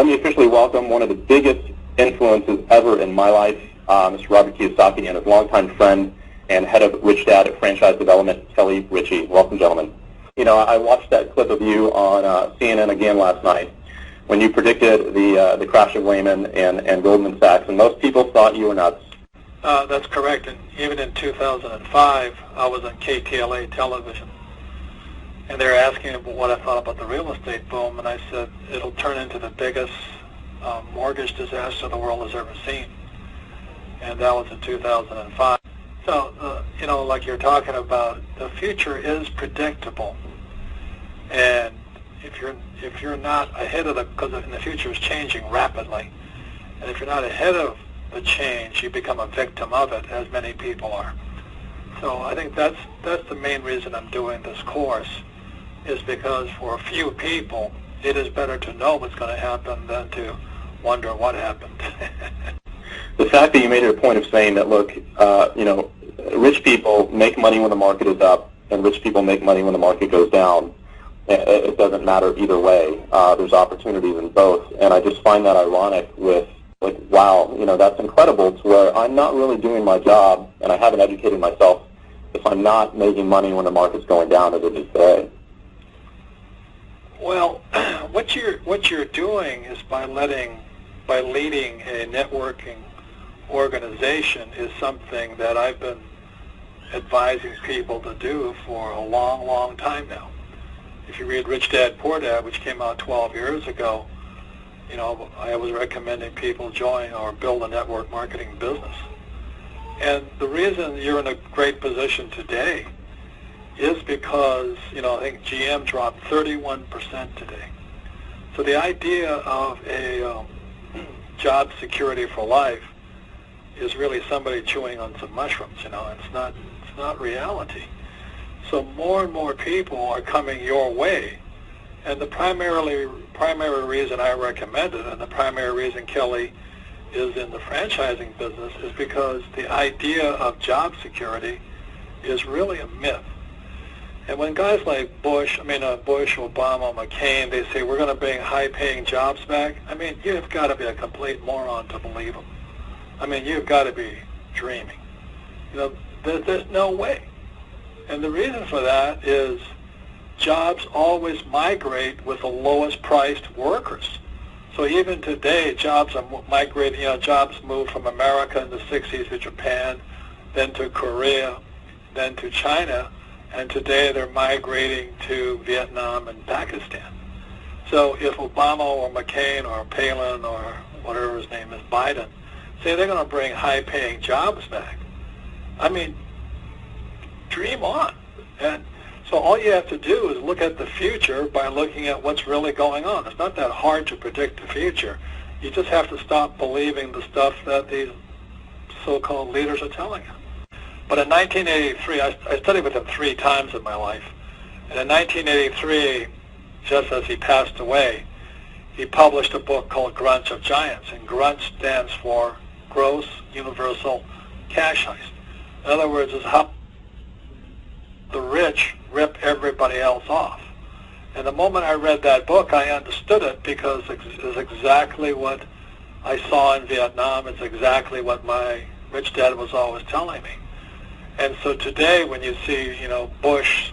Let me officially welcome one of the biggest influences ever in my life, Mr. Robert Kiyosaki, and his longtime friend and head of Rich Dad at Franchise Development, Kelly Ritchie. Welcome, gentlemen. You know, I watched that clip of you on CNN again last night when you predicted the crash of Lehman and Goldman Sachs, and most people thought you were nuts. That's correct, and even in 2005, I was on KTLA television, and they were asking me what I thought about the real estate boom, and I said it'll turn into the biggest mortgage disaster the world has ever seen, and that was in 2005. So, you know, like you're talking about, the future is predictable, and if you're not ahead of because the future is changing rapidly, and if you're not ahead of the change, you become a victim of it, as many people are. So I think that's the main reason I'm doing this course, is because for a few people, it is better to know what's going to happen than to wonder what happened. The fact that you made it a point of saying that, look, you know, rich people make money when the market is up, and rich people make money when the market goes down. It doesn't matter either way. There's opportunities in both, and I just find that ironic with, like, wow, you know, that's incredible, to where I'm not really doing my job, and I haven't educated myself if I'm not making money when the market's going down as it is today. Well, what you're doing is by leading a networking organization is something that I've been advising people to do for a long, long time now. If you read Rich Dad, Poor Dad, which came out 12 years ago, you know, I was recommending people join or build a network marketing business. And the reason you're in a great position today is because, you know, I think GM dropped 31% today. So the idea of a job security for life is really somebody chewing on some mushrooms, you know. It's not reality. So more and more people are coming your way. And the primary reason I recommend it, and the primary reason Kelly is in the franchising business, is because the idea of job security is really a myth. And when guys like Bush, Obama, McCain, they say we're going to bring high-paying jobs back, I mean, you've got to be a complete moron to believe them. I mean, you've got to be dreaming. You know, there's no way. And the reason for that is jobs always migrate with the lowest priced workers. So even today, jobs are migrating, you know, jobs moved from America in the 60s to Japan, then to Korea, then to China, and today they're migrating to Vietnam and Pakistan. So if Obama or McCain or Palin or whatever his name is, Biden, say they're going to bring high-paying jobs back, I mean, dream on. And so all you have to do is look at the future by looking at what's really going on. It's not that hard to predict the future. You just have to stop believing the stuff that these so-called leaders are telling you. But in 1983, I studied with him 3 times in my life. And in 1983, just as he passed away, he published a book called Grunts of Giants. And grunt stands for Gross Universal Cash Heist. In other words, it's how the rich rip everybody else off. And the moment I read that book, I understood it, because it's exactly what I saw in Vietnam. It's exactly what my rich dad was always telling me. And so today, when you see, you know, Bush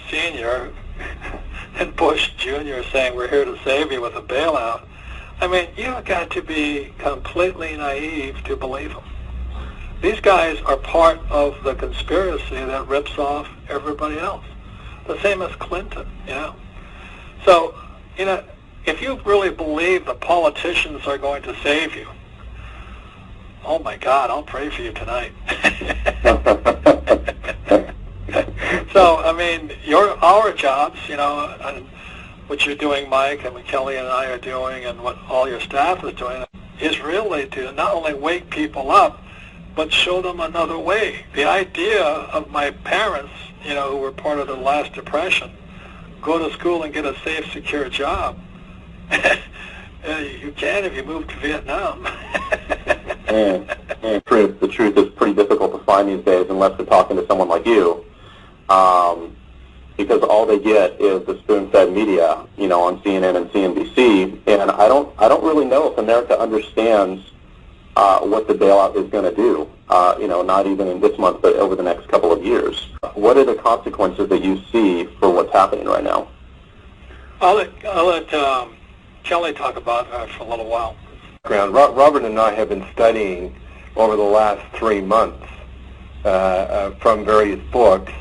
Sr. and Bush Jr. saying we're here to save you with a bailout, I mean, you've got to be completely naive to believe them. These guys are part of the conspiracy that rips off everybody else. The same as Clinton, you know. So, you know, if you really believe the politicians are going to save you, oh my God, I'll pray for you tonight. So, I mean, our jobs, you know, and what you're doing, Mike, and what Kelly and I are doing, and what all your staff is doing, is really to not only wake people up, but show them another way. The idea of my parents, you know, who were part of the last Depression, go to school and get a safe, secure job. You can if you move to Vietnam. The truth is pretty difficult to find these days unless we're talking to someone like you. because all they get is the spoon-fed media, on CNN and CNBC, and I don't really know if America understands what the bailout is going to do, not even in this month, but over the next couple of years. What are the consequences that you see for what's happening right now? I'll let Kelly talk about that for a little while. Robert and I have been studying over the last 3 months from various books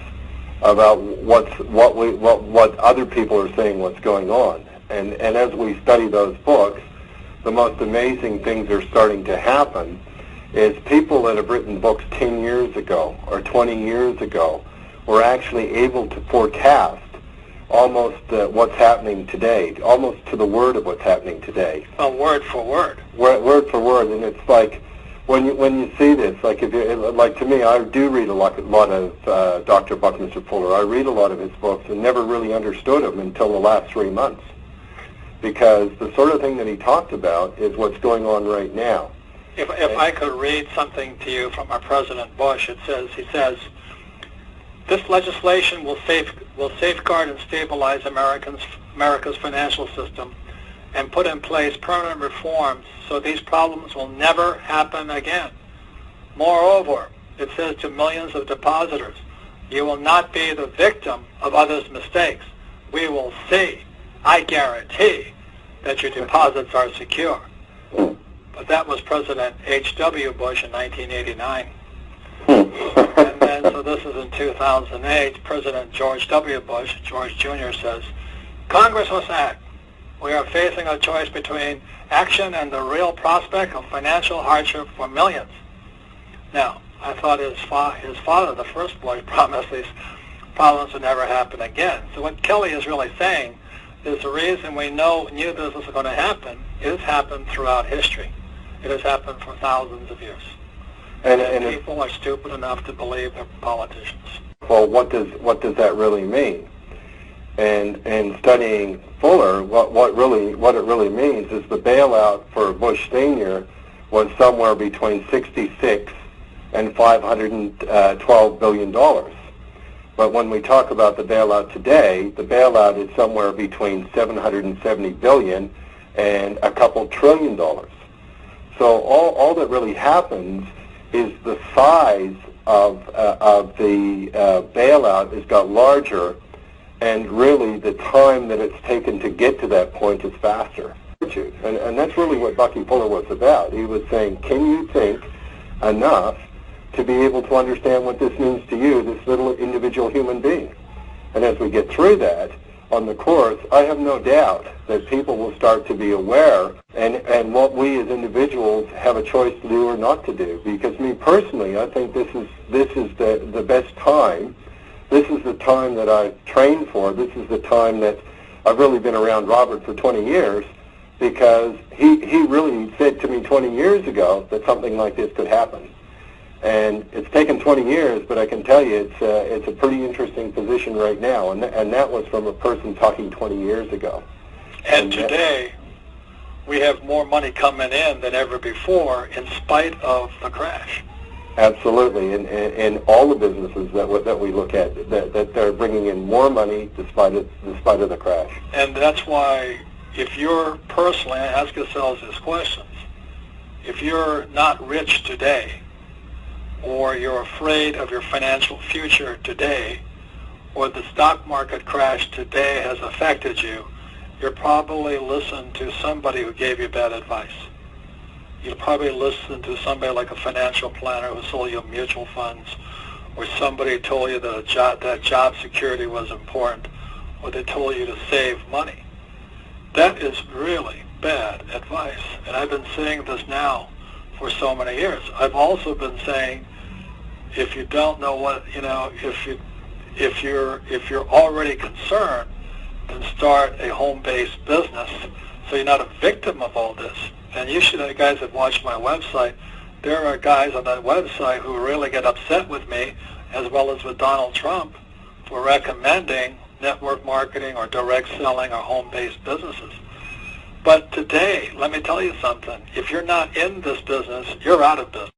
about what other people are saying, what's going on, and as we study those books, the most amazing things are starting to happen. Is people that have written books 10 years ago or 20 years ago were actually able to forecast almost what's happening today, almost to the word of what's happening today. Well, word for word. Word for word, and it's like when you see this, like to me, I do read a lot of Dr. Buckminster Fuller. I read a lot of his books and never really understood him until the last 3 months, because the sort of thing that he talked about is what's going on right now. If I could read something to you from our President Bush, he says, this legislation will safeguard and stabilize America's financial system and put in place permanent reforms so these problems will never happen again. Moreover, it says to millions of depositors, you will not be the victim of others' mistakes. We will see, I guarantee, that your deposits are secure. But that was President H.W. Bush in 1989. And then, so this is in 2008, President George W. Bush, George Jr. says, Congress must act. We are facing a choice between action and the real prospect of financial hardship for millions. Now, I thought his father, the first Bush, promised these problems would never happen again. So what Kelly is really saying is the reason we know new business is going to happen, it has happened throughout history. It has happened for thousands of years. And people are stupid enough to believe they're politicians. Well, what does that really mean? And studying Fuller, what it really means is the bailout for Bush Sr. was somewhere between 66 and $512 billion. But when we talk about the bailout today, the bailout is somewhere between $770 billion and a couple $1 trillion. So all that really happens is the size of the bailout has got larger, and really the time that it's taken to get to that point is faster. And that's really what Bucky Fuller was about. He was saying, can you think enough to be able to understand what this means to you, this little individual human being? And as we get through that on the course, I have no doubt that people will start to be aware and what we as individuals have a choice to do or not to do. Because me personally, I think this is the best time. This is the time that I've trained for. This is the time that I've really been around Robert for 20 years, because he really said to me 20 years ago that something like this could happen. And it's taken 20 years, but I can tell you it's a pretty interesting position right now, and that was from a person talking 20 years ago. And today, we have more money coming in than ever before in spite of the crash. Absolutely, and all the businesses that we look at, that they're bringing in more money despite of the crash. And that's why, if you're personally, ask yourselves these questions. If you're not rich today, or you're afraid of your financial future today, or the stock market crash today has affected you, you'll probably listen to somebody who gave you bad advice. You'll probably listen to somebody like a financial planner who sold you mutual funds, or somebody told you that job security was important, or they told you to save money. That is really bad advice, and I've been saying this now for so many years. I've also been saying, if you don't know what, if you're already concerned, then start a home-based business so you're not a victim of all this. And you should, guys that watch my website, there are guys on that website who really get upset with me, as well as with Donald Trump, for recommending network marketing or direct selling or home-based businesses. But today, let me tell you something. If you're not in this business, you're out of business.